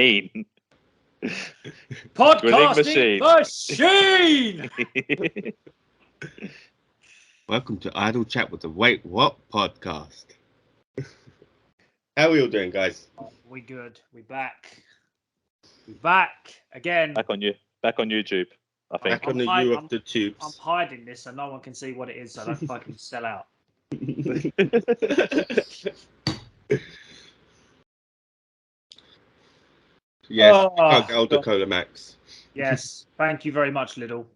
machine. Podcasting machine. Welcome to Idle Chat with the Wait What podcast. How are we all doing, guys? We good. We back. We back again. Back on YouTube, I think. Back on the U of the tubes. I'm hiding this so no one can see what it is, so I don't fucking sell out. Yes, Elder Cola Max. Yes, thank you very much, Little.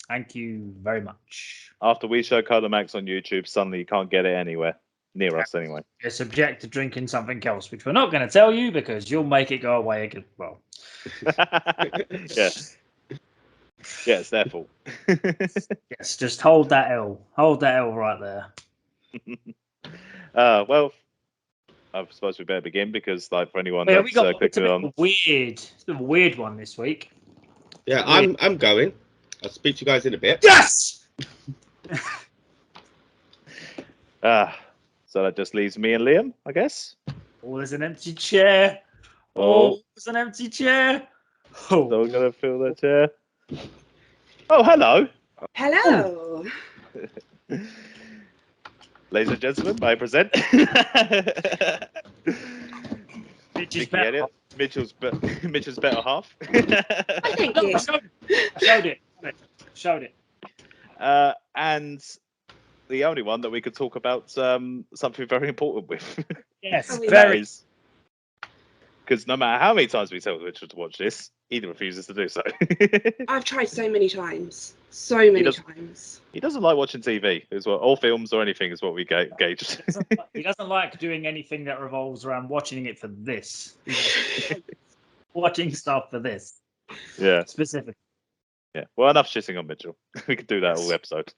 Thank you very much. After we show Cola Max on YouTube, suddenly you can't get it anywhere near us anyway. You're subject to drinking something else, which we're not going to tell you because you'll make it go away again. Well, yeah, it's their fault. Yes, just hold that L. Hold that L right there. Well, I suppose we better begin because, like, for anyone that's clicking on, it's a weird one this week. Yeah, I'm going. I'll speak to you guys in a bit. Yes. So that just leaves me and Liam, I guess. Oh, there's an empty chair. Oh, there's an empty chair. Oh, so I'm gonna fill that chair. Oh, hello. Hello. Ladies and gentlemen, may I present Mitch's Vicky Elliott, Mitchell's better half. Thank you. Showed it. And the only one that we could talk about something very important with. Yes, very. Because no matter how many times we tell Mitchell to watch this, he refuses to do so. I've tried so many times. So many times. He doesn't like watching TV, is what, or films or anything, is what we gauged. He doesn't like doing anything that revolves around watching it for this. Watching stuff for this. Yeah. Specifically. Yeah. Well, enough shitting on Mitchell. We could do that all episode.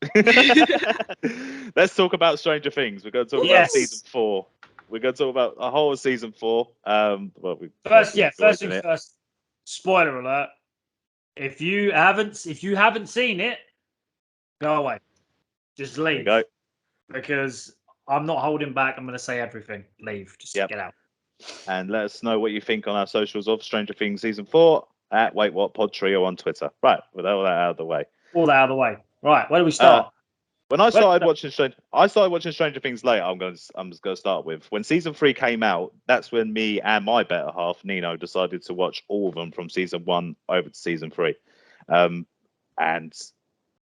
Let's talk about Stranger Things. We're going to talk about season 4. We're going to talk about a whole season 4. First things first. Spoiler alert. If you haven't seen it, go away. Just leave. Go. Because I'm not holding back. I'm going to say everything. Leave. Just get out. And let us know what you think on our socials of Stranger Things season 4 at Wait What Pod Trio on Twitter. Right, with all that out of the way. Right, where do we start? When I started watching Stranger Things later. I'm just going to start with when season 3 came out. That's when me and my better half Nino decided to watch all of them from season 1 over to season 3, and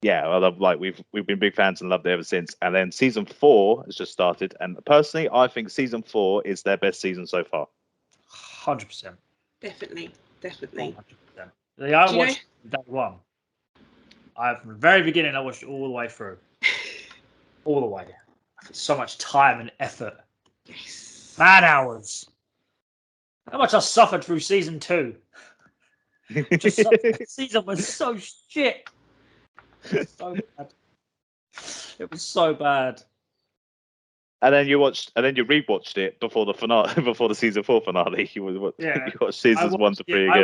yeah, I love, like, we've been big fans and loved it ever since. And then season 4 has just started, and personally, I think season 4 is their best season so far. 100%. Definitely. 100%. I watched day 1. From the very beginning, I watched it all the way through. All the way. So much time and effort. Yes. Man hours. How much I suffered through season 2. Season was so shit. So bad. It was so bad. And then you rewatched it before the finale, before the season 4 finale. You watched seasons 1 to 3 again.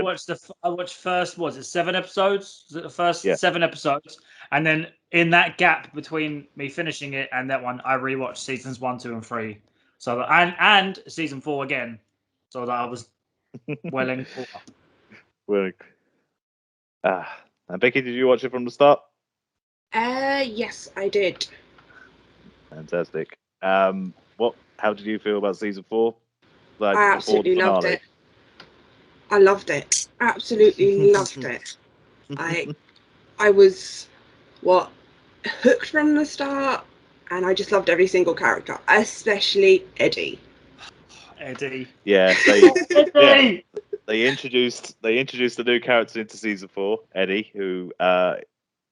I watched first. Was it 7 episodes? Was it the first 7 episodes? And then in that gap between me finishing it and that one, I rewatched seasons 1, 2, and 3. So that, and season 4 again, so that I was well in quarter. And Vicky, did you watch it from the start? Yes, I did. Fantastic. How did you feel about season 4? Like, I absolutely loved it. I loved it. Absolutely loved it. I was hooked from the start, and I just loved every single character, especially Eddie. Eddie. Yeah, they introduced the new character into season 4, Eddie, who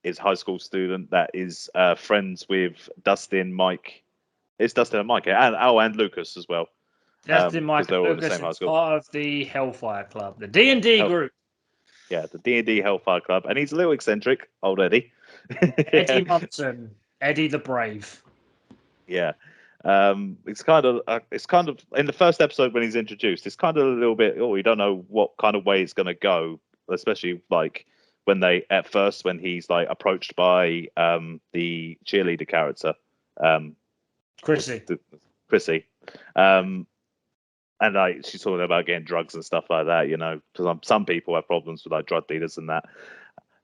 is a high school student that is friends with Dustin, Mike. It's Dustin and Mike, and Lucas as well. Dustin, Mike, and Lucas is part of the Hellfire Club, the D&D group. Yeah, the D&D Hellfire Club, and he's a little eccentric, old Eddie. Eddie Munson, Eddie the Brave. Yeah, it's kind of in the first episode when he's introduced, it's kind of a little bit. Oh, we don't know what kind of way it's going to go, especially like when he's like approached by the cheerleader character. Chrissy. And like she's talking about getting drugs and stuff like that, you know, because some people have problems with like drug dealers and that,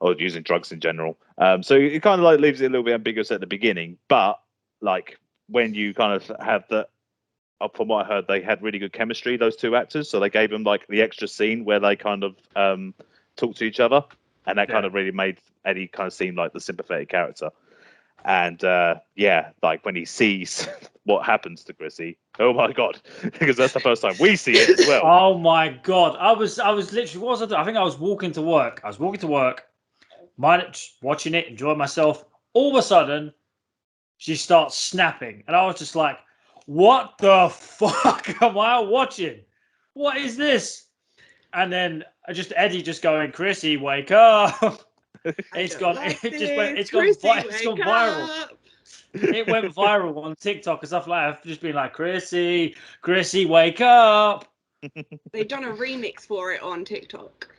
or using drugs in general. So it kind of like leaves it a little bit ambiguous at the beginning, but like when you kind of have the, from what I heard, they had really good chemistry, those two actors. So they gave them like the extra scene where they kind of talk to each other, and that kind of really made Eddie kind of seem like the sympathetic character. And like when he sees what happens to Chrissy, oh my god, because that's the first time we see it as well. Oh my god, I was literally, what was I doing? I think I was walking to work. Watching it, enjoying myself. All of a sudden, she starts snapping, and I was just like, "What the fuck am I watching? What is this?" And then Eddie just going, "Chrissy, wake up!" It's gone viral. It went viral on TikTok and stuff like that. I've just been like, Chrissy, wake up. They've done a remix for it on TikTok.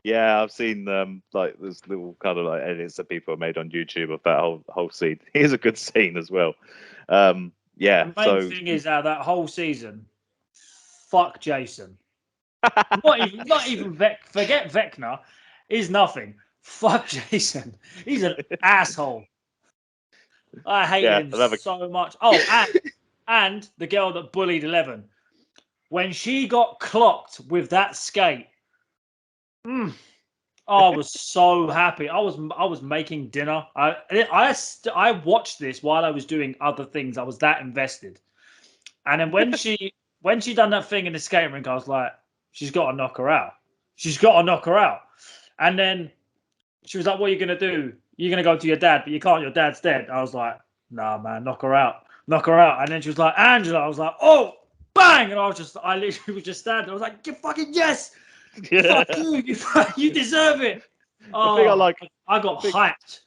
Yeah, I've seen like there's little kind of like edits that people have made on YouTube of that whole scene. Here's a good scene as well. Yeah. The main thing is that whole season, fuck Jason. not even forget Vecna is nothing. Fuck Jason. He's an asshole. I hated him so much. Oh, and the girl that bullied 11. When she got clocked with that skate, I was so happy. I was making dinner. I watched this while I was doing other things. I was that invested. And then when she done that thing in the skating rink, I was like, she's got to knock her out. She's got to knock her out. And then she was like, what are you going to do? You're going to go to your dad, but you can't. Your dad's dead. I was like, nah, man, knock her out. Knock her out. And then she was like, Angela. I was like, oh, bang. And I literally was just standing. I was like, you fucking yes. Fuck you. You deserve it. Oh, I got hyped.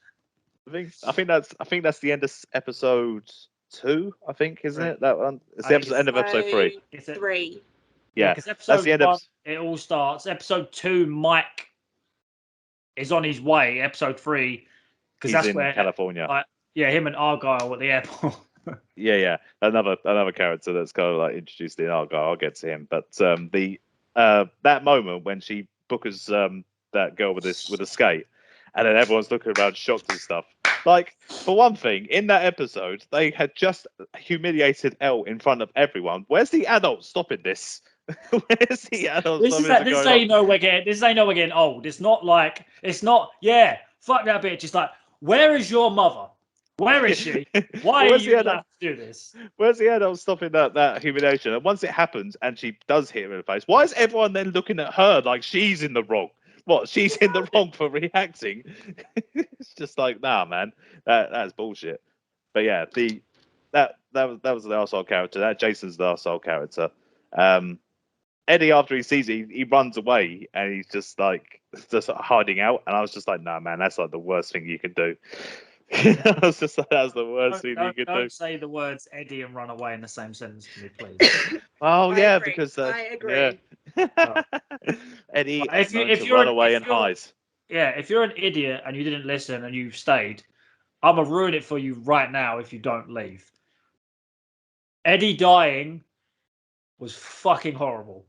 I think that's the end of episode 2. I think, isn't it? That one. It's the end of episode 3. It's 3. Yeah, because episode 1, it all starts. Episode 2, Mike is on his way. Episode 3, because that's where California. Him and Argyle at the airport. yeah, another character that's kind of like introduced in Argyle. I'll get to him, but that moment when she bookers that girl with a skate, and then everyone's looking around shocked and stuff. Like, for one thing, in that episode, they had just humiliated Elle in front of everyone. Where's the adult stopping this? Where's the adult This ain't no we're getting old. It's not. Yeah, fuck that bitch. It's like, where is your mother? Where is she? Why are you allowed to do this? Where's the adult stopping that humiliation? And once it happens and she does hit him in the face, why is everyone then looking at her like she's in the wrong? What? She's in the wrong for reacting? It's just like, nah, man, that's bullshit. But yeah, that was the arsehole character. That Jason's the arsehole character. Eddie, after he sees it, he runs away and he's just hiding out. And I was just like, nah, man, that's like the worst thing you could do. I was just like, that's the worst thing you could do. Don't say the words Eddie and run away in the same sentence to me, please. Oh, yeah, agree. because I agree. Yeah. Eddie, if you run away and hide. Yeah, if you're an idiot and you didn't listen and you've stayed, I'm going to ruin it for you right now if you don't leave. Eddie dying was fucking horrible.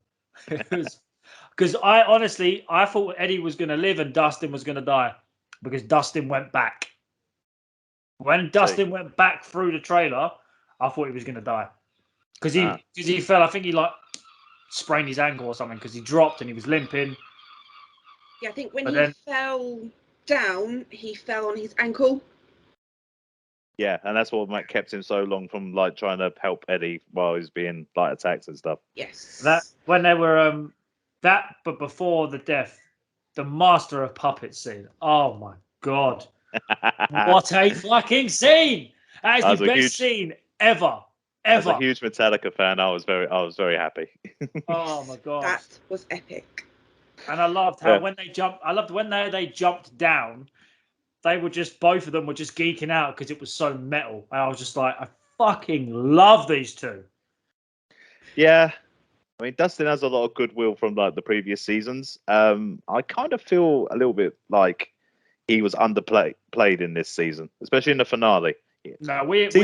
Because I thought Eddie was going to live and Dustin was going to die because Dustin went back. When Dustin went back through the trailer, I thought he was going to die because he fell. I think he sprained his ankle or something because he dropped and he was limping. Yeah, I think when he fell down, he fell on his ankle. Yeah, and that's what kept him so long from trying to help Eddie while he's being attacked and stuff. Yes. That when they were but before the death, the Master of Puppets scene. Oh my god. What a fucking scene! That is the best scene ever. As a huge Metallica fan, I was very happy. Oh my god, that was epic. And I loved how when they jumped. I loved when they jumped down. They were both of them were just geeking out because it was so metal. And I was just like, I fucking love these two. Yeah, I mean, Dustin has a lot of goodwill from the previous seasons. I kind of feel a little bit like he was underplayed in this season, especially in the finale. No, we've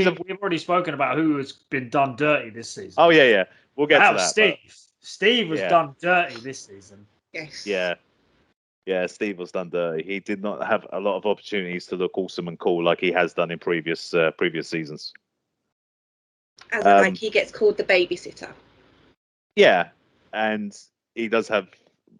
already spoken about who has been done dirty this season. Oh yeah. We'll get to that. Steve. But... Steve was done dirty this season. Yes. Yeah, Steve was done dirty. He did not have a lot of opportunities to look awesome and cool like he has done in previous seasons. As in, like, he gets called the babysitter. Yeah, and he does have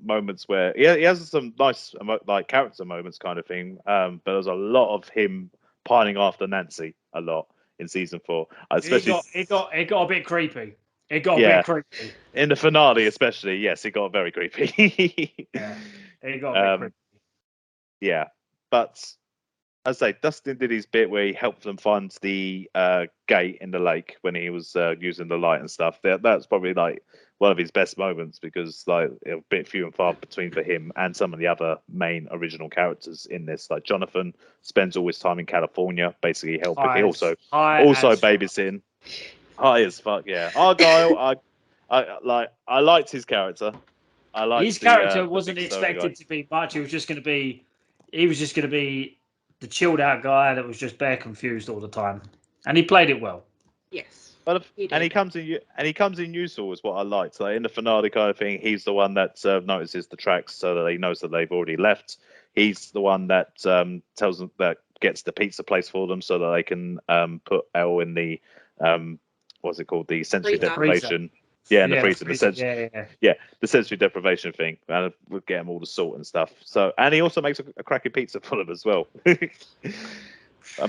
moments where he has some nice like character moments kind of thing. But there's a lot of him pining after Nancy a lot in season 4. Especially it got a bit creepy. It got a bit creepy. In the finale, especially, yes, it got very creepy. Yeah, it got a bit creepy. Yeah, but as I say, Dustin did his bit where he helped them find the gate in the lake when he was using the light and stuff. That's probably like one of his best moments because like a bit few and far between for him and some of the other main original characters in this. Like Jonathan spends all his time in California, basically helping. He also babysitting. High as fuck, yeah. Argyle, I liked his character. His character wasn't expected to be much. He was just going to be the chilled out guy that was just bare confused all the time, and he played it well. Yes. He comes in useful is what I liked. Like in the finale kind of thing, he's the one that notices the tracks so that he knows that they've already left. He's the one that tells them that gets the pizza place for them so that they can put Elle in the what's it called, the sensory deprivation. Yeah, in the freezer. The sensory deprivation thing, and we'll get him all the salt and stuff. So, and he also makes a cracky pizza for them as well. And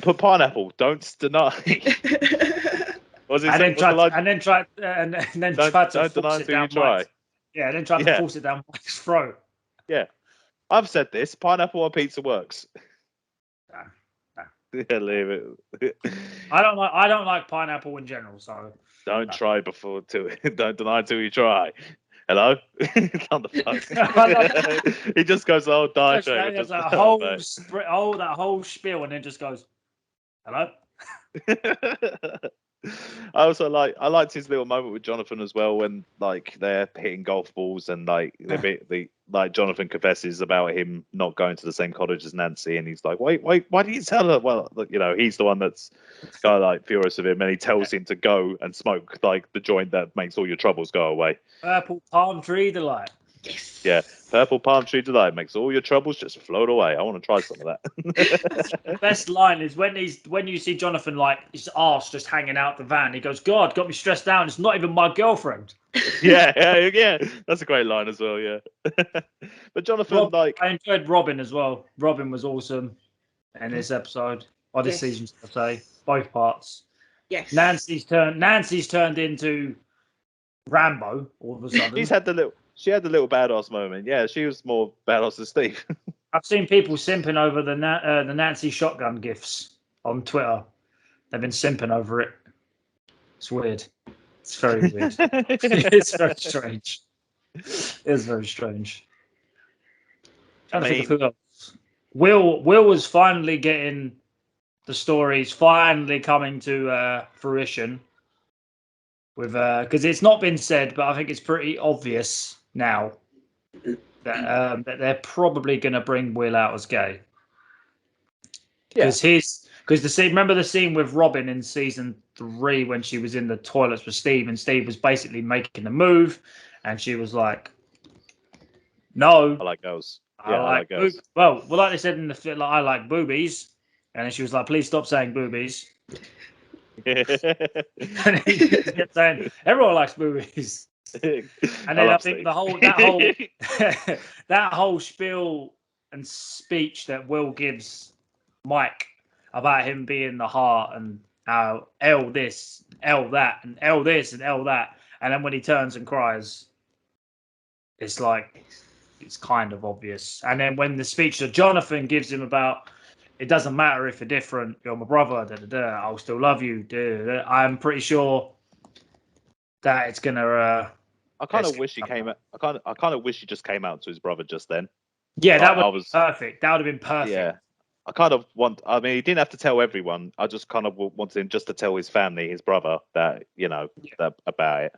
put pineapple. Don't deny. And then try to force it down Mike's. Yeah, then try to force it down Mike's throat. Yeah, I've said this. Pineapple on pizza works. Nah. Yeah, leave it. I don't like pineapple in general, so don't try before to don't deny till you try. Hello? On the phone. He just goes, "Oh, die." There's that whole spiel, and then just goes, "Hello." I liked his little moment with Jonathan as well when like they're hitting golf balls and like like Jonathan confesses about him not going to the same college as Nancy, and he's like, wait, why did you tell her? Well, he's the one that's kind of like furious of him, and he tells him to go and smoke like the joint that makes all your troubles go away. Purple palm tree delight. Yes. Yeah, purple palm tree delight makes all your troubles just float away. I want to try some of that. The best line is when you see Jonathan like his arse just hanging out the van. He goes, "God, got me stressed out. It's not even my girlfriend." Yeah. That's a great line as well. Yeah. But Jonathan, I enjoyed Robin as well. Robin was awesome in this episode or this season. I say both parts. Yes. Nancy's turned into Rambo all of a sudden. She had the little badass moment. Yeah, she was more badass than Steve. I've seen people simping over the Nancy shotgun gifs on Twitter. They've been simping over it. It's weird. It's very weird. It's very strange. It's very strange. Trying to think of who else. Will was finally getting the stories finally coming to fruition with because it's not been said, but I think it's pretty obvious now that they're probably going to bring Will out as gay. Because remember the scene with Robin in season 3 when she was in the toilets with Steve, and Steve was basically making the move, and she was like, "No, I like girls. I like girls." Well, like they said in the film, like, I like boobies, and then she was like, "Please stop saying boobies." And he kept saying, "Everyone likes boobies." And then I think that whole spiel and speech that Will gives Mike about him being the heart and how L this, L that, and L this and L that, and then when he turns and cries, it's like it's kind of obvious. And then when the speech that Jonathan gives him about it doesn't matter if you're different, you're my brother, I'll still love you. I'm pretty sure that it's gonna. I kind of wish he came out. I kind of wish he just came out to his brother just then. Yeah, that would be perfect. That would have been perfect. Yeah, I kind of want. I mean, he didn't have to tell everyone. I just kind of wanted him just to tell his family, his brother, that that about it.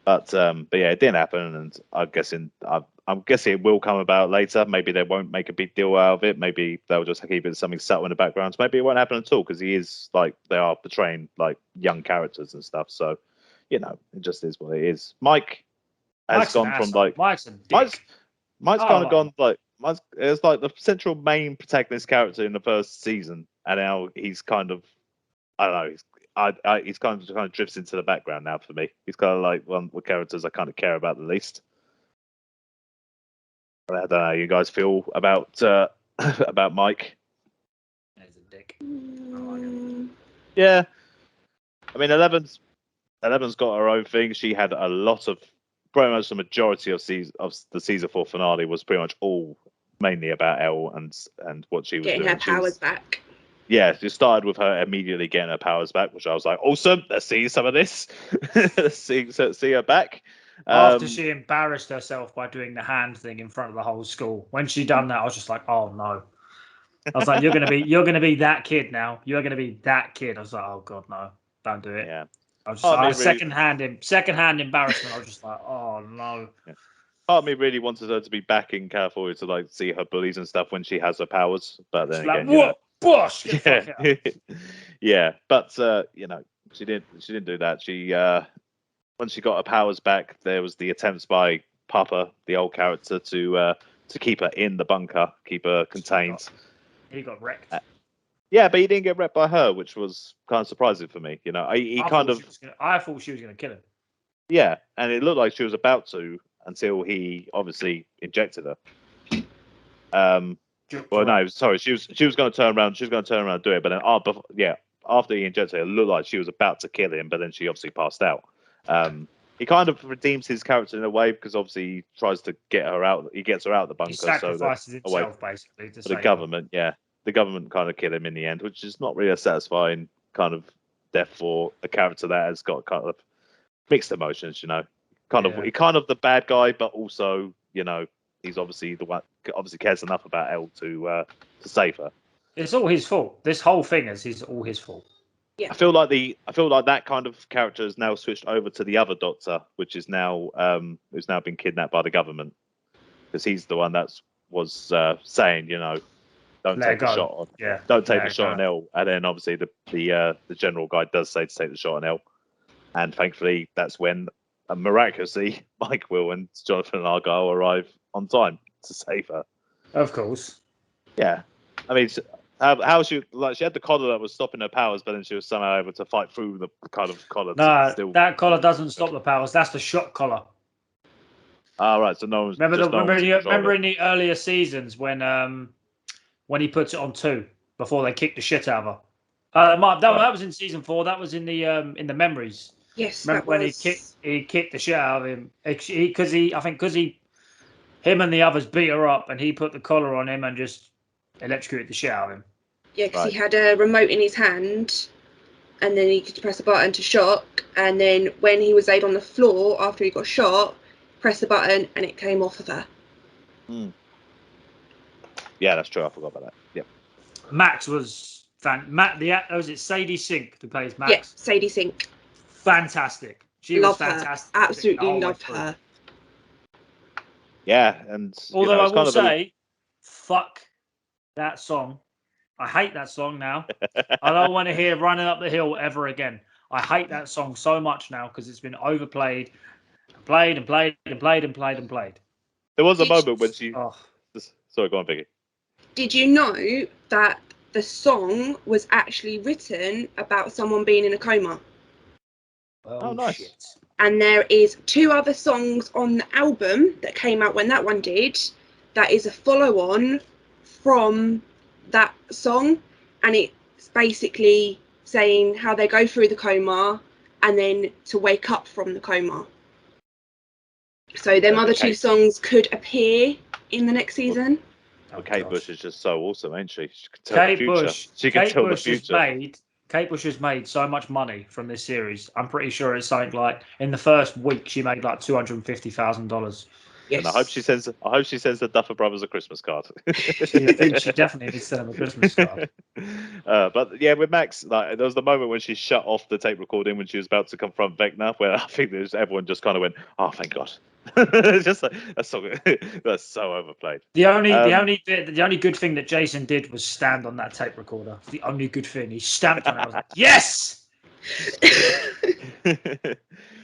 But yeah, it didn't happen, and I'm guessing it will come about later. Maybe they won't make a big deal out of it. Maybe they'll just keep it something subtle in the background. Maybe it won't happen at all because he is like they are portraying like young characters and stuff. So, it just is what it is. Mike has Mike's gone from like Mike's a dick. Mike's kind of gone like it's like the central main protagonist character in the first season, and now he's kind of I don't know. He's kind of drifts into the background now for me. He's kind of like one of the characters I kind of care about the least. I don't know how you guys feel about about Mike. He's a dick. Yeah, I mean, Eleven's got her own thing. She had a lot of pretty much the majority of the season 4 finale was pretty much all mainly about Elle and what she was getting doing. her powers back. Yeah, it started with her immediately getting her powers back, which I was like, awesome. Let's see some of this. Let's see her back. After she embarrassed herself by doing the hand thing in front of the whole school, when she done that, I was just like, oh no. I was like, you're gonna be that kid now. You're gonna be that kid. I was like, oh god, no, don't do it. Yeah. I was just second hand embarrassment. I was just like, oh no. Yeah. Part of me really wanted her to be back in California to like see her bullies and stuff when she has her powers, but then She's again, like, what? Bosh! yeah, yeah, but she didn't do that. She when she got her powers back, there was the attempts by Papa, the old character, to keep her in the bunker, keep her contained. He got wrecked. Yeah, but he didn't get wrecked by her, which was kind of surprising for me. I thought she was gonna kill him. Yeah, and it looked like she was about to until he obviously injected her. Well, no, sorry, she was going to turn around. She was going to turn around and do it, but then after he injected her, it looked like she was about to kill him, but then she obviously passed out. He kind of redeems his character in a way because obviously he tries to get her out. He gets her out of the bunker. He sacrifices himself basically to the government. Yeah, the government kind of kill him in the end, which is not really a satisfying kind of death for a character that has got kind of mixed emotions. He's kind of the bad guy, but also he's obviously the one. Obviously cares enough about Elle to save her. It's all his fault. This whole thing is all his fault. Yeah. I feel like that kind of character is now switched over to the other Doctor, which is now who's now been kidnapped by the government, because he's the one that was saying, don't take the shot on, don't take the shot on Elle, and then obviously the general guy does say to take the shot on Elle, and thankfully that's when miraculously Mike Will and Jonathan and Argyle arrive on time to save her. Of course. Yeah, I mean. How she had the collar that was stopping her powers, but then she was somehow able to fight through the kind of collar. No, that collar doesn't stop the powers. That's the shock collar. Right. So no one's remember in the earlier seasons when he puts it on 2 before they kicked the shit out of her. That was in season 4. That was in the memories. Yes, remember when he kicked the shit out of him because him and the others beat her up and he put the collar on him and just electrocuted the shit out of him. Yeah, because he had a remote in his hand, and then he could press a button to shock, and then when he was laid on the floor after he got shot, press the button and it came off of her. Yeah, that's true. I forgot about that. Yep. Max was was it Sadie Sink who plays Max? Yeah, Sadie Sink. Fantastic. She was fantastic. Her. Absolutely loved her. Yeah, and although I will say, fuck that song. I hate that song now. I don't want to hear Running Up the Hill ever again. I hate that song so much now because it's been overplayed, played. There was a moment when she... Oh. Sorry, go on, Vicky. Did you know that the song was actually written about someone being in a coma? Oh, nice. Shit. And there is 2 other songs on the album that came out when that one did. That is a follow-on from that song, and it's basically saying how they go through the coma and then to wake up from the coma. So them other 2 songs could appear in the next season. Well, Kate Bush is just so awesome, ain't she? She can tell the future. She can tell the future. Kate Bush has made so much money from this series. I'm pretty sure it's something like in the first week she made like $250,000. Yes. And I hope she sends the Duffer Brothers a Christmas card. I think she definitely needs to have a Christmas card. But yeah, with Max, like there was the moment when she shut off the tape recording when she was about to confront Vecna, where I think everyone just kind of went, "Oh, thank God!" It's just like that's so overplayed. The only good thing that Jason did was stand on that tape recorder. It's the only good thing. He stamped on it. I was like, yes. But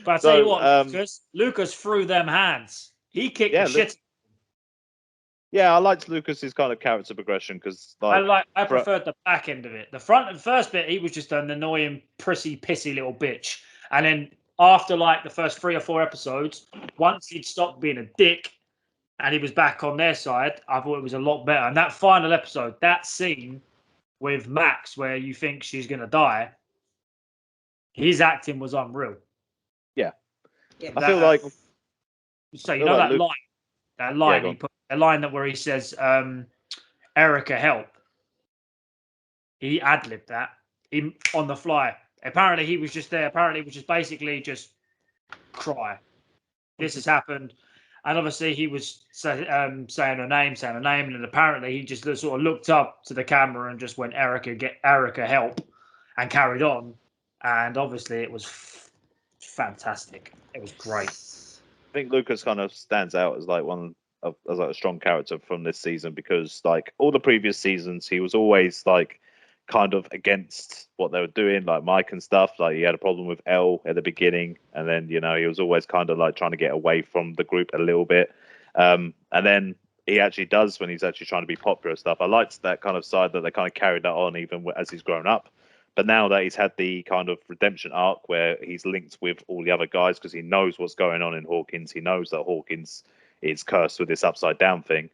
I tell you what, Lucas threw them hands. He kicked the shit. Yeah, I liked Lucas's kind of character progression because I preferred the back end of it. The first bit, he was just an annoying, prissy, pissy little bitch. And then after like the first 3 or 4 episodes, once he'd stopped being a dick and he was back on their side, I thought it was a lot better. And that final episode, that scene with Max where you think she's gonna die, his acting was unreal. Yeah. Yeah. I feel like so you know that Luke, line. That line yeah, he put a line that where he says, Erica, help. He ad-libbed that on the fly. Apparently he was just there. Apparently it was just basically just cry. This has happened. And obviously he was saying her name, and then apparently he just sort of looked up to the camera and just went, Erica, help, and carried on. And obviously it was fantastic. It was great. I think Lucas kind of stands out as like as like a strong character from this season because like all the previous seasons he was always like kind of against what they were doing, like Mike and stuff. Like he had a problem with Elle at the beginning, and then he was always kind of like trying to get away from the group a little bit. And then he actually does when he's actually trying to be popular and stuff. I liked that kind of side that they kind of carried that on even as he's grown up. But now that he's had the kind of redemption arc where he's linked with all the other guys because he knows what's going on in Hawkins, he knows that Hawkins is cursed with this upside down thing.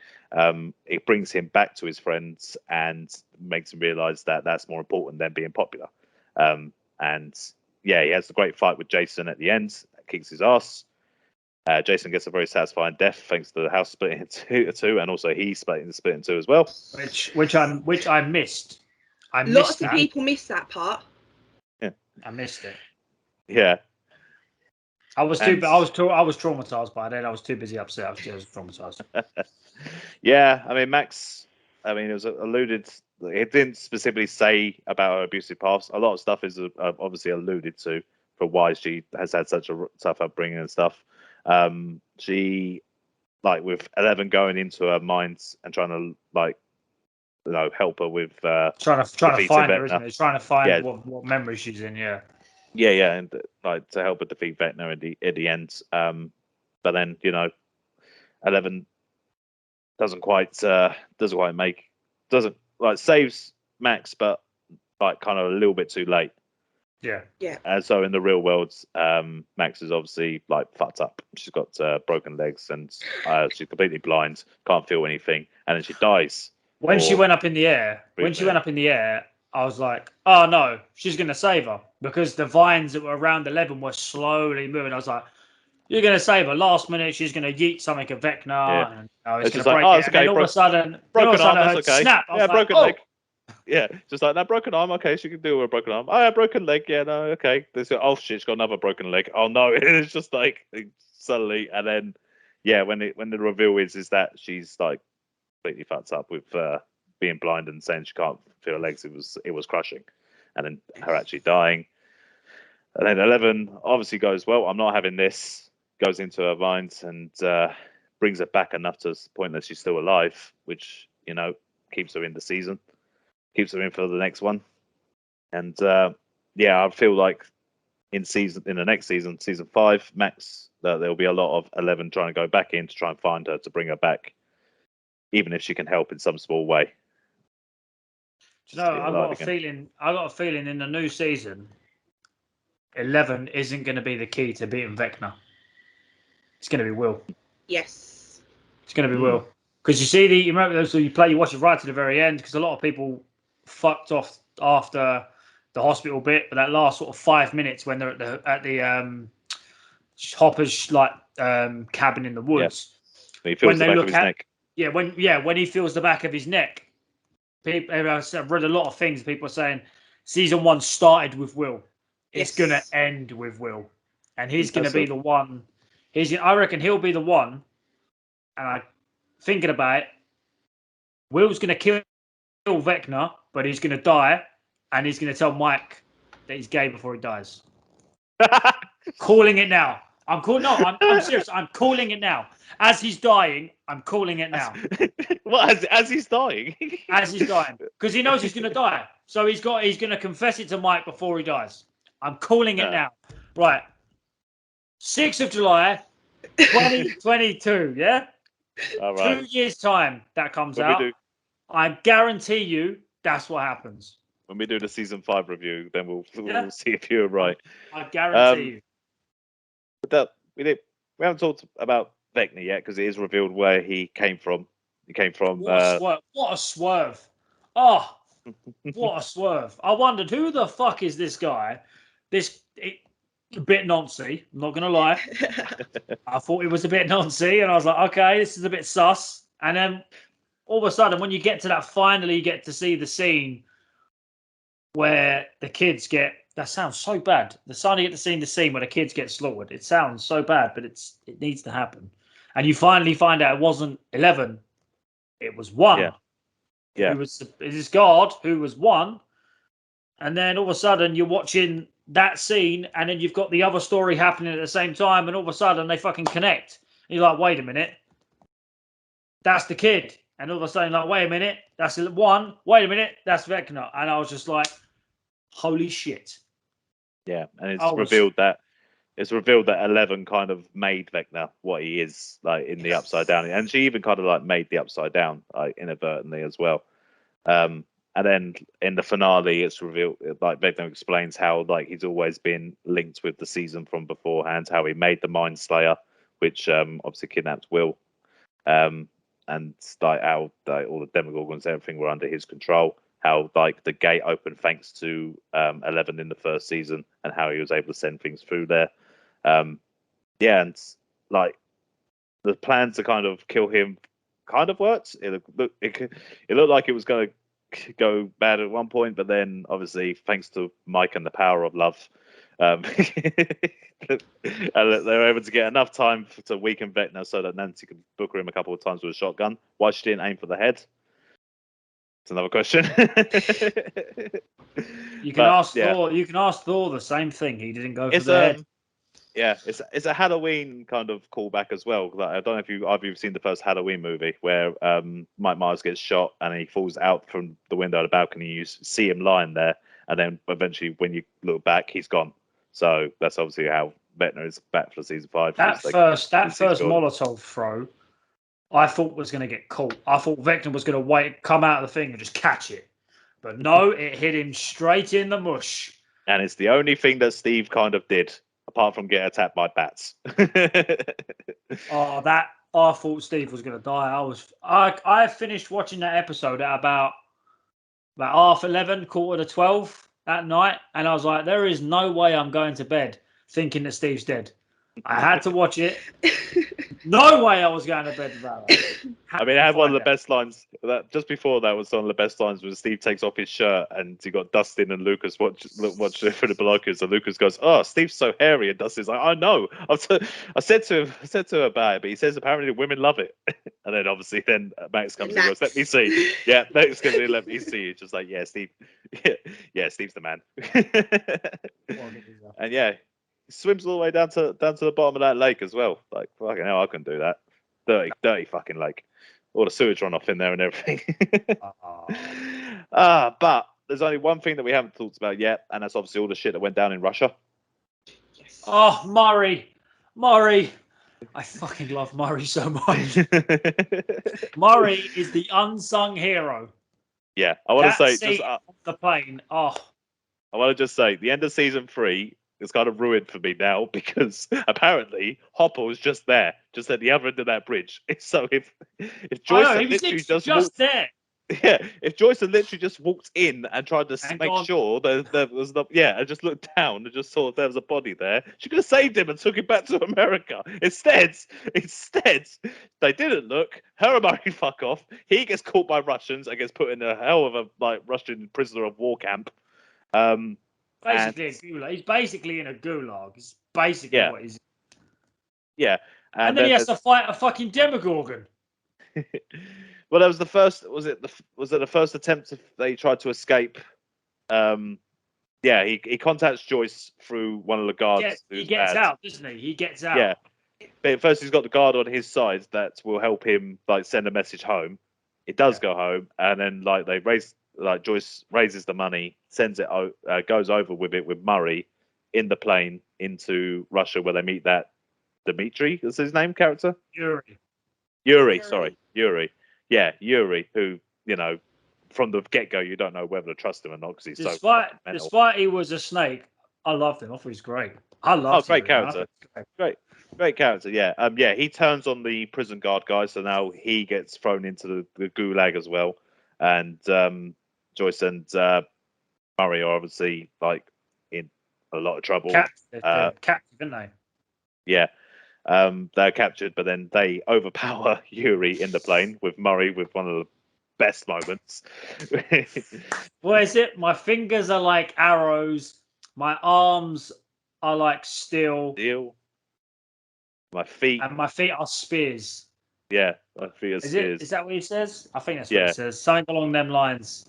It brings him back to his friends and makes him realize that that's more important than being popular. And yeah, he has a great fight with Jason at the end, kicks his ass. Jason gets a very satisfying death thanks to the house splitting into two, and also he split in two as well. Which I missed. Lots of people missed that part. Yeah, I missed it. Yeah, I was traumatized by it. I was too busy upset. I was traumatized. Yeah, I mean Max. I mean, it was alluded. It didn't specifically say about her abusive past. A lot of stuff is obviously alluded to for why she has had such a tough upbringing and stuff. She, like with 11 going into her minds and trying to like, help her with trying to find her, Vecna. isn't it? Trying to find what memory she's in. Yeah. Yeah, and like to help her defeat Vecna at the end. But then 11 doesn't quite saves Max, but like kind of a little bit too late. Yeah. And so in the real world, Max is obviously like fucked up. She's got broken legs and she's completely blind, can't feel anything, and then she dies. When she went up in the air, I was like, oh no, she's gonna save her because the vines that were around 11 were slowly moving. I was like, you're gonna save her. Last minute, she's gonna yeet something at Vecna, and it's gonna break it. Okay. And all of a sudden, I heard snap. I was like, broken leg. Yeah, just like that broken arm. Okay, she can deal with a broken arm. Oh, yeah, broken leg. Yeah, no, okay. Oh shit, she's got another broken leg. Oh no, it's just like suddenly, and then when the reveal is that she's like completely fucked up with being blind and saying she can't feel her legs. It was crushing, and then her actually dying. And then 11 obviously goes, well, I'm not having this. Goes into her mind and brings her back enough to the point that she's still alive, which keeps her in the season. Keeps her in for the next one, and I feel like in the next season, season 5, Max, there'll be a lot of 11 trying to go back in to try and find her to bring her back, even if she can help in some small way. I got a feeling in the new season, 11 isn't going to be the key to beating Vecna. It's going to be Will. Yes, it's going to be Will. Because you remember, so you watch it right to the very end. Because a lot of people fucked off after the hospital bit, but that last sort of 5 minutes when they're at the Hopper's cabin in the woods, he feels the back of his neck. Yeah, when he feels the back of his neck. I've read a lot of things. People are saying season 1 started with Will. It's going to end with Will, and he's going to be the one. I reckon he'll be the one and I thinking about it, Will's going to kill Vecna, but he's going to die, and he's going to tell Mike that he's gay before he dies. Calling it now. I'm serious. I'm calling it now. As he's dying, I'm calling it now. What? As he's dying? As he's dying, because he knows he's going to die. So he's going to confess it to Mike before he dies. I'm calling it now. Right. 6th of July, 2022. Yeah. All right. 2 years time that comes When out. we do, I guarantee you that's what happens. when we do the season 5 review, then we'll Yeah. see if you're right. I guarantee you. But we haven't talked about Vecna yet because it is revealed where he came from. He came from. What a swerve! What a swerve! Oh, what a swerve! I wondered who the fuck is this guy? A bit noncy. I'm not gonna lie. I thought it was a bit noncy, and I was like, okay, this is a bit sus. And then all of a sudden, when you get to that, finally you get to see the scene where the kids get. That sounds so bad. Finally get to see the scene where the kids get slaughtered. It sounds so bad, but it needs to happen. And you finally find out it wasn't 11. It was 1. Yeah. Who was this guard who was 1. And then all of a sudden you're watching that scene, and then you've got the other story happening at the same time, and all of a sudden they fucking connect. And you're like, wait a minute. That's the kid. And all of a sudden, like, wait a minute, that's 1. Wait a minute, that's Vecna. And I was just like, holy shit. Yeah, and it's revealed that 11 kind of made Vecna what he is, like in the Upside Down, and she even kind of like made the Upside Down, like inadvertently as well. And then in the finale, it's revealed, like Vecna explains how like he's always been linked with the season from beforehand, how he made the Mind Slayer, which obviously kidnapped Will, and like how like, all the Demogorgons, everything were under his control. How like the gate opened thanks to 11 in the first season, and how he was able to send things through there. Yeah, and like the plan to kind of kill him kind of worked. It looked like it was going to go bad at one point, but then obviously thanks to Mike and the power of love, they were able to get enough time to weaken Vecna so that Nancy could booker him a couple of times with a shotgun. Why she didn't aim for the head? It's another question. You can ask Thor. You can ask Thor the same thing. He didn't go for the head. Yeah, it's a Halloween kind of callback as well. Like, I don't know if you've seen the first Halloween movie where Mike Myers gets shot and he falls out from the window of the balcony. You see him lying there, and then eventually, when you look back, he's gone. So that's obviously how Vecna is back for season 5. That first Molotov throw, I thought was going to get caught. I thought Vecna was going to come out of the thing and just catch it. But no, it hit him straight in the mush. And it's the only thing that Steve kind of did, apart from get attacked by bats. I thought Steve was going to die. I finished watching that episode at about 11:30, 11:45 that night, and I was like, there is no way I'm going to bed thinking that Steve's dead. I had to watch it. No way I was going to bed without that. I mean, I had one of the best lines. That just before that was one of the best lines when Steve takes off his shirt and you got Dustin and Lucas watch it through the binoculars. And Lucas goes, "Oh, Steve's so hairy," and Dustin's like, "I know." I said to him about it, but he says apparently women love it. And then obviously Max comes in and goes, "Let me see." Yeah, Max comes in, "Let me see." It's just like, yeah, Steve, yeah, Steve's the man. And yeah. He swims all the way down to the bottom of that lake as well. Like, fucking hell, I couldn't do that. Dirty fucking lake. All the sewage run off in there and everything. But there's only one thing that we haven't talked about yet, and that's obviously all the shit that went down in Russia. Yes. Oh, Murray. I fucking love Murray so much. Murray is the unsung hero. Yeah, I want to say just on the plane. Oh, I want to just say the end of season 3 is kind of ruined for me now because apparently Hopper was just there, just at the other end of that bridge. So if Joyce had literally just walked, there. Yeah, if Joyce had literally just walked in and tried to make sure there was not, and just looked down and just saw if there was a body there, she could have saved him and took him back to America. Instead, they didn't look. Her and Murray fuck off. He gets caught by Russians and gets put in a hell of a Russian prisoner of war camp. Basically a gulag. He's basically in a gulag. It's basically what he's. Yeah, And then he has to fight a fucking Demogorgon. Well, that was the first. Was it the first attempt they tried to escape? Yeah, he contacts Joyce through one of the guards. He gets out, doesn't he? He gets out. Yeah, but first he's got the guard on his side that will help him like send a message home. It does go home, and then like Joyce raises the money, sends it, goes over with it with Murray in the plane into Russia where they meet that Dmitri. Is his name character? Yuri. Sorry, Yuri. Yeah, Yuri. Who from the get go you don't know whether to trust him or not because he's despite he was a snake. I loved him. I thought he's great. I love. Great character. Great character. Yeah. Yeah. He turns on the prison guard guy, so now he gets thrown into the gulag as well, and Joyce and Murray are obviously like in a lot of trouble. They're captive, didn't they? Yeah. They're captured, but then they overpower Yuri in the plane with Murray with one of the best moments. What is it? My fingers are like arrows. My arms are like steel. My feet. And my feet are spears. Yeah, my feet are spears. Is that what he says? I think that's what he says. Something along them lines.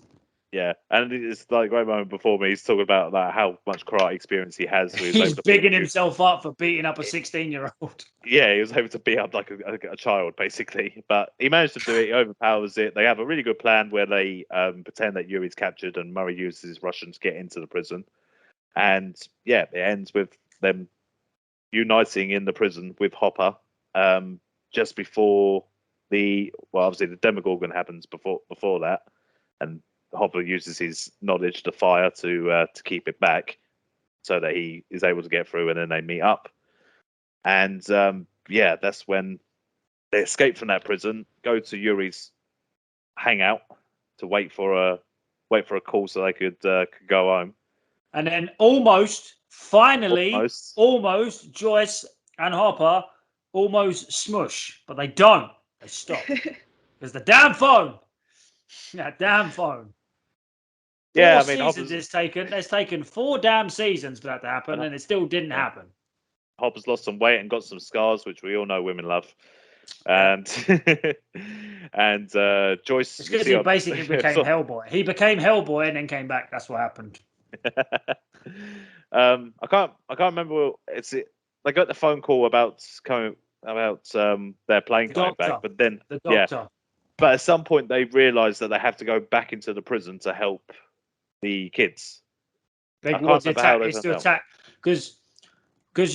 Yeah, and it's like a great moment before me. He's talking about how much karate experience he has. He's bigging himself up for beating up a 16-year-old. Yeah, he was able to beat up like a child, basically. But he managed to do it. He overpowers it. They have a really good plan where they pretend that Yuri's captured and Murray uses Russian to get into the prison. And yeah, it ends with them uniting in the prison with Hopper just before obviously the Demogorgon happens before that. And Hopper uses his knowledge to fire to keep it back so that he is able to get through, and then they meet up. And that's when they escape from that prison, go to Yuri's hangout to wait for a call so they could go home. And then almost Joyce and Hopper almost smush, but they don't. They stop. Because the damn phone. That damn phone. Yeah, Four seasons it's taken. It's taken 4 damn seasons for that to happen, and it still didn't happen. Hopper's lost some weight and got some scars, which we all know women love. And and Joyce. It's because he basically became Hellboy. He became Hellboy and then came back. That's what happened. I can't remember. They got the phone call about their plane coming back, but then the doctor. But at some point they realise that they have to go back into the prison to help the kids. It's to attack because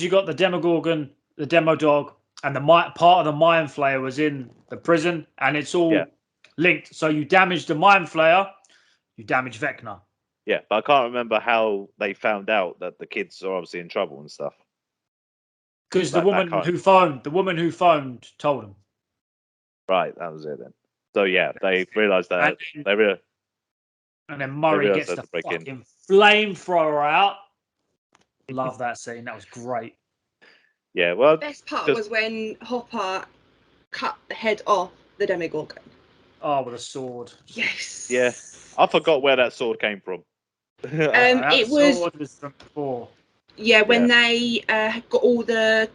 you got the Demogorgon, the Demo Dog, and part of the Mind Flayer was in the prison, and it's all linked. So you damage the Mind Flayer, you damage Vecna. Yeah, but I can't remember how they found out that the kids are obviously in trouble and stuff. Because the woman who phoned told them. Right, that was it then. So yeah, they realised that and then Murray gets the fucking flamethrower out. Love that scene. That was great. Yeah, well, the best part was when Hopper cut the head off the Demogorgon. Oh, with a sword. Yes. Yeah, I forgot where that sword came from. It was from before. Yeah, when they got all the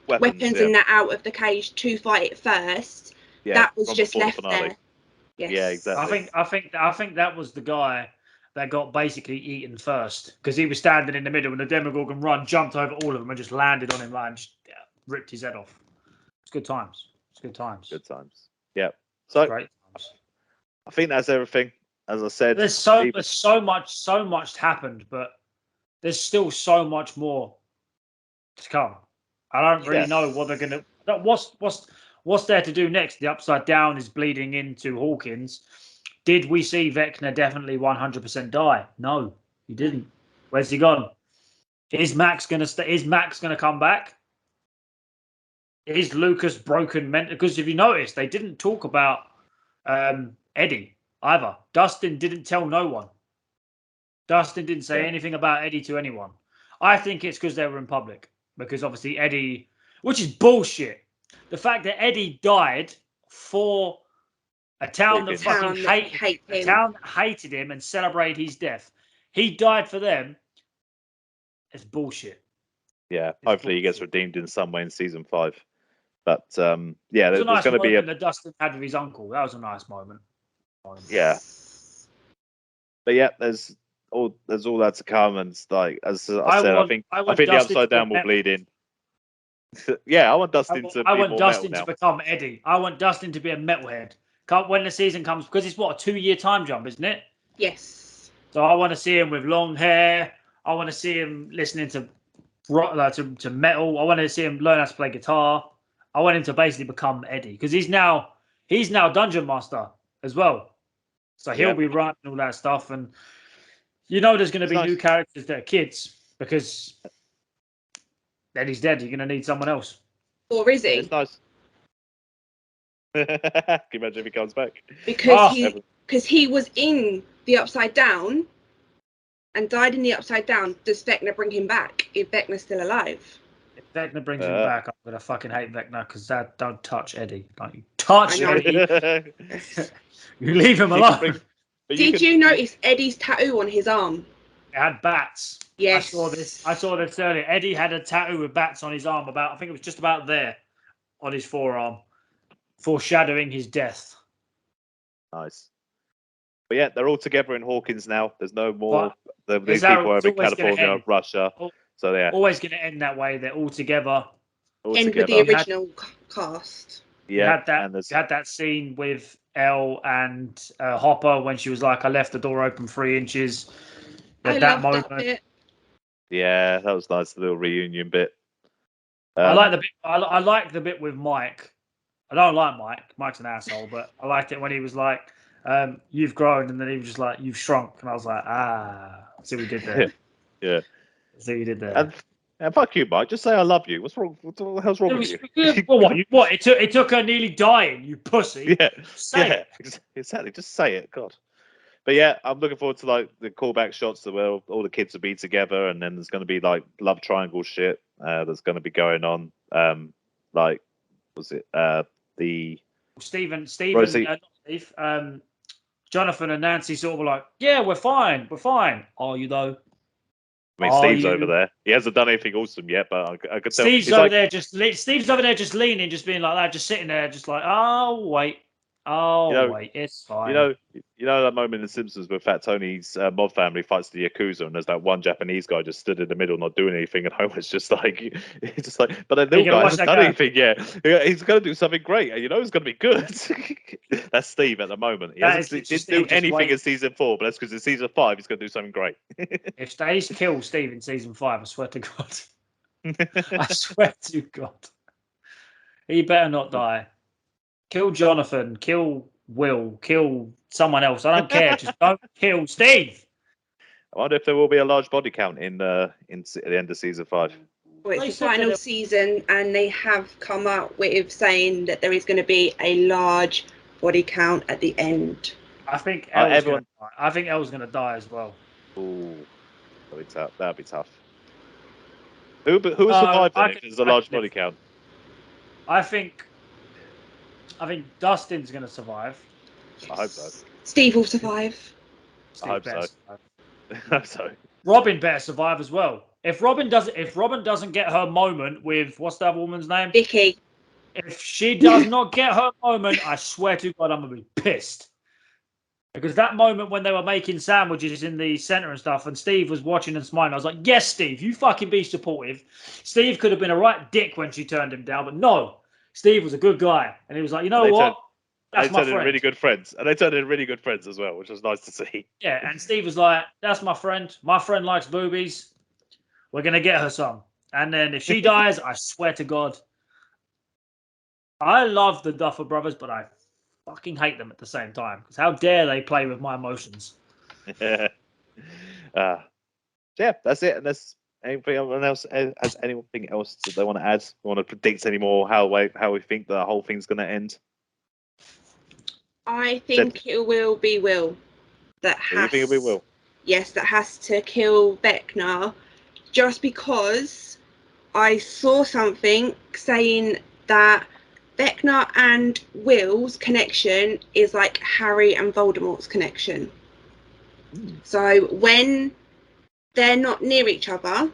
weapons and that out of the cage to fight it first, that was just left there. Yes. Yeah, exactly. I think that was the guy that got basically eaten first because he was standing in the middle and the Demogorgon jumped over all of them and just landed on him and just ripped his head off. It's good times. Good times. Yeah. So great times. I think that's everything. As I said, there's so much happened, but there's still so much more to come. I don't really know what they're gonna. What's there to do next? The Upside Down is bleeding into Hawkins. Did we see Vecna definitely 100% die? No, he didn't. Where's he gone? Is Max gonna stay? Is Max gonna come back? Is Lucas broken mental? Because if you notice, they didn't talk about Eddie either. Dustin didn't tell no one. Dustin didn't say anything about Eddie to anyone. I think it's because they were in public. Because obviously Eddie, which is bullshit. The fact that Eddie died for a town that fucking hated him and celebrated his death. He died for them. It's bullshit. Yeah, hopefully he gets redeemed in some way in season 5. But yeah, It was there's a nice going to be moment that Dustin had with his uncle. That was a nice moment. Yeah. But yeah, there's all that to come, and like as I said, I think the Dustin Upside Down will bleed in. Yeah, I want Dustin to be more Dustin metal to now. become Eddie. I want Dustin to be a metalhead. When the season comes, because it's what, a 2-year time jump, isn't it? Yes. So I want to see him with long hair. I want to see him listening to rock, to metal. I want to see him learn how to play guitar. I want him to basically become Eddie, because he's now Dungeon Master as well. So he'll be writing all that stuff, and there's going to be new characters that are kids, because Eddie's dead. You're going to need someone else. Or is he? It's nice. Can you imagine if he comes back? Because he was in the Upside Down and died in the Upside Down. Does Vecna bring him back if Vecna's still alive? If Vecna brings him back, I'm going to fucking hate Vecna, because don't touch Eddie. Like, you touch Eddie. You leave him alone. Did you notice Eddie's tattoo on his arm? It had bats. Yes. I saw this earlier. Eddie had a tattoo with bats on his arm, I think it was just about there on his forearm, foreshadowing his death. Nice. But yeah, they're all together in Hawkins now. There's no more. These people are in California, Russia. So yeah, always going to end that way. They're all together. End with the original cast. Yeah, you had that scene with Elle and Hopper when she was like, "I left the door open 3 inches." That moment. That bit. Yeah, that was nice. The little reunion bit. I like the bit. I like the bit with Mike. I don't like Mike. Mike's an asshole, but I liked it when he was like, "You've grown," and then he was just like, "You've shrunk," and I was like, see what we did there. Yeah. See what you did there. And fuck you, Mike. Just say I love you. What's wrong? What the hell's wrong with you? Well, what? It took her nearly dying, you pussy. Yeah. Say it. Exactly. Just say it. God. But yeah, I'm looking forward to like the callback shots where all the kids will be together, and then there's going to be like love triangle shit that's going to be going on. Like, was it the Steve, Jonathan and Nancy sort of were like, "Yeah, we're fine. Are you though?" I mean, Steve's over there. He hasn't done anything awesome yet, but I could tell. Steve's over there just leaning, just being like that, just sitting there, just like, "Oh wait, wait, it's fine." You know that moment in The Simpsons where Fat Tony's mob family fights the Yakuza, and there's that one Japanese guy just stood in the middle, not doing anything, and Homer's just like, but the little guy hasn't done anything yet. He's going to do something great, and he's going to be good. That's Steve at the moment. He didn't do anything in season 4, but that's because in season 5 he's going to do something great. If they kill Steve in season 5, I swear to God, I swear to God, he better not die. Kill Jonathan, kill Will, kill someone else. I don't care. Just don't kill Steve. I wonder if there will be a large body count at the end of season 5. Well, it's the final season, and they have come out with saying that there is going to be a large body count at the end. I think Elle's going to die. I think Elle's going to die as well. Ooh, that'd be tough. Who will survive then if there's a large body count? I think Dustin's going to survive. I hope so. Steve will survive. I hope so. I hope so. Robin better survive as well. If Robin doesn't get her moment with, what's that woman's name? Vicky. If she does not get her moment, I swear to God, I'm gonna be pissed. Because that moment when they were making sandwiches in the center and stuff, and Steve was watching and smiling, I was like, "Yes, Steve, you fucking be supportive." Steve could have been a right dick when she turned him down, but no, Steve was a good guy, and he was like, "You know what? That's my friend." They turned into really good friends, and they turned into really good friends as well, which was nice to see. Yeah, and Steve was like, "That's my friend. My friend likes boobies. We're gonna get her some." And then if she dies, I swear to God, I love the Duffer Brothers, but I fucking hate them at the same time. Because how dare they play with my emotions? Yeah, that's it. Unless anything else has anything else that they want to add, want to predict anymore how we think the whole thing's going to end. I think it will be Will. You think it'll be Will? Yes, that has to kill Vecna, just because I saw something saying that Vecna and Will's connection is like Harry and Voldemort's connection. So when they're not near each other,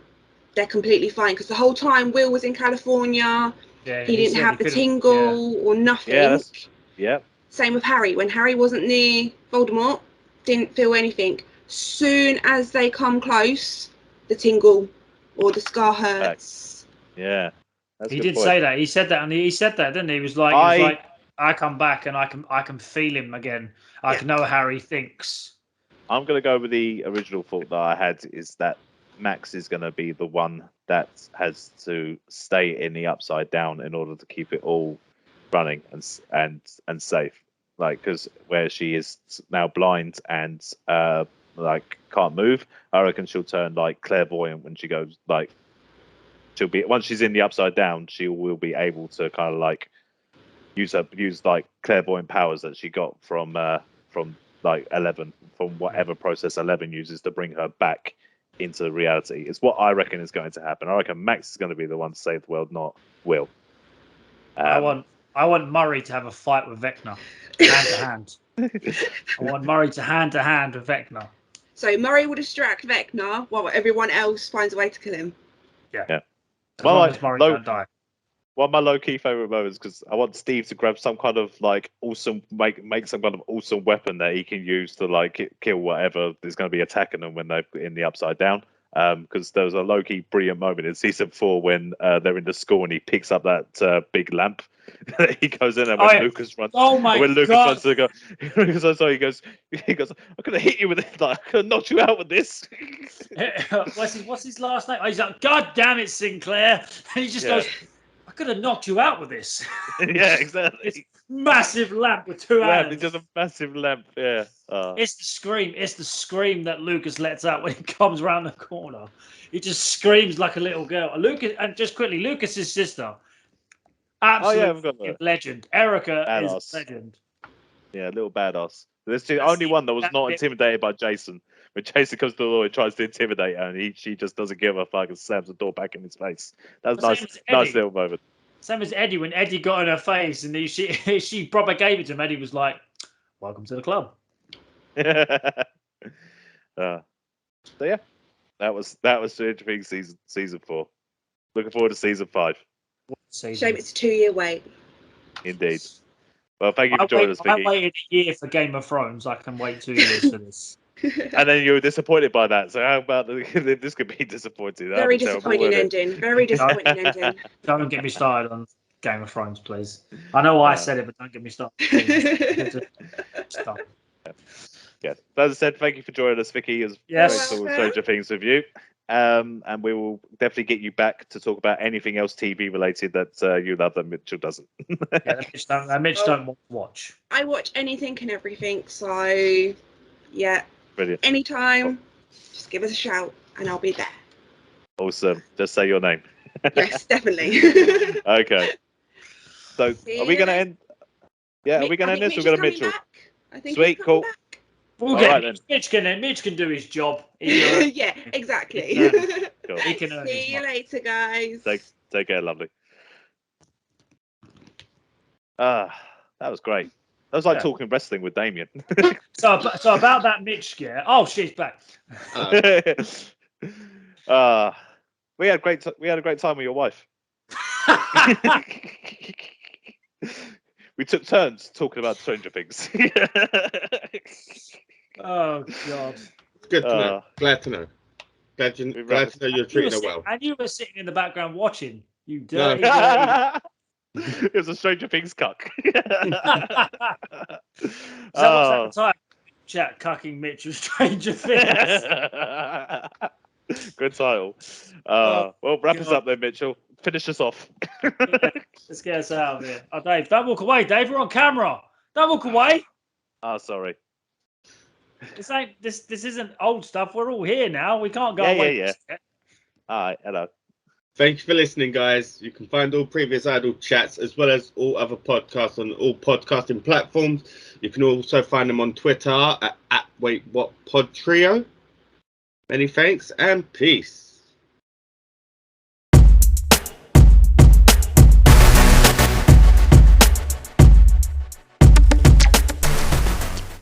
they're completely fine. Because the whole time Will was in California, Yeah, he didn't said have he the couldn't- tingle or nothing. Yeah. Same with Harry. When Harry wasn't near Voldemort, didn't feel anything. Soon as they come close, the tingle or the scar hurts. Yeah. That's He a good did point. say that. He said that, and he said that, didn't he? He was like, I come back and I can feel him again. I can know how Harry thinks. I'm going to go with the original thought that I had is that Max is going to be the one that has to stay in the Upside Down in order to keep it all running and safe. Like, because where she is now blind and like can't move, I reckon she'll turn like clairvoyant when she goes. Like, she'll be once she's in the Upside Down, she will be able to kind of like use like clairvoyant powers that she got from like 11, from whatever process 11 uses to bring her back into reality. It's what I reckon is going to happen. I reckon Max is going to be the one to save the world, not Will. I want Murray to have a fight with Vecna, hand to hand. I want Murray to hand with Vecna. So Murray will distract Vecna while everyone else finds a way to kill him. Yeah. Yeah. As long as Murray don't die. One of my low key favorite moments, because I want Steve to grab some kind of like awesome make some kind of awesome weapon that he can use to like kill whatever is going to be attacking them when they're in the Upside Down. Because there was a low key brilliant moment in season 4 when they're in the school and he picks up that big lamp. He goes in and when Lucas runs, Lucas runs to go, he goes, I could have hit you with it, like I could have knocked you out with this. What's his last name? Oh, he's like, God damn it, Sinclair! And he just goes, I could have knocked you out with this. Yeah, exactly. It's massive lamp with two hands. It's just a massive lamp. Yeah. It's the scream. It's the scream that Lucas lets out when he comes around the corner. He just screams like a little girl. Lucas, and just quickly, Lucas's sister, absolute legend. Erica badass. is a legend. Yeah, little badass. That's the only one that was not intimidated by Jason. When Jason comes to the door and tries to intimidate her, and she just doesn't give a fuck and slams the door back in his face. That was nice little moment. Same as Eddie, when Eddie got in her face and she proper gave it to him. Eddie was like, "Welcome to the club." So yeah, that was Stranger Things season 4. Looking forward to season 5. Shame it's a 2-year wait. Indeed. Well, thank you for joining us, Vicky. I waited a year for Game of Thrones. I can wait 2 years for this. And then you were disappointed by that. So how about this could be disappointing? Very disappointing ending. Very disappointing ending. Don't get me started on Game of Thrones, please. I know I said it, but don't get me started. Stop. Yeah. As I said, thank you for joining us, Vicky. It was great to talk Stranger Things with you. And we will definitely get you back to talk about anything else TV related that you love that Mitchell doesn't. Mitch don't watch. I watch anything and everything, so yeah. Brilliant. Anytime, just give us a shout and I'll be there. Awesome. Just say your name. Yes, definitely. Okay. So are we going to end? Yeah, are we going to end this? We're going to Mitchell. Sweet, cool. Back. We'll get Mitch can do his job. Yeah, exactly. Cool. He can earn See you later, guys. Take care, lovely. That was great. That was like talking wrestling with Damien. so about that Mitch scare. Oh, she's back. We had a great time with your wife. We took turns talking about Stranger Things. Oh God. Good to know. Glad to know. Glad to know you're treating her well. And you were sitting in the background watching. You dirty. It was a Stranger Things cuck. What's that time? Chat cucking Mitch with Stranger Things. Good title. Well, wrap us up then, Mitchell. Finish us off. Let's get us out of here. Oh, Dave, don't walk away. Dave, we're on camera. Don't walk away. Sorry. This isn't old stuff. We're all here now. We can't go away. Yeah. All right. Hello. Thank you for listening, guys. You can find all previous Idol chats as well as all other podcasts on all podcasting platforms. You can also find them on Twitter at WaitWhatPodTrio. Many thanks and peace.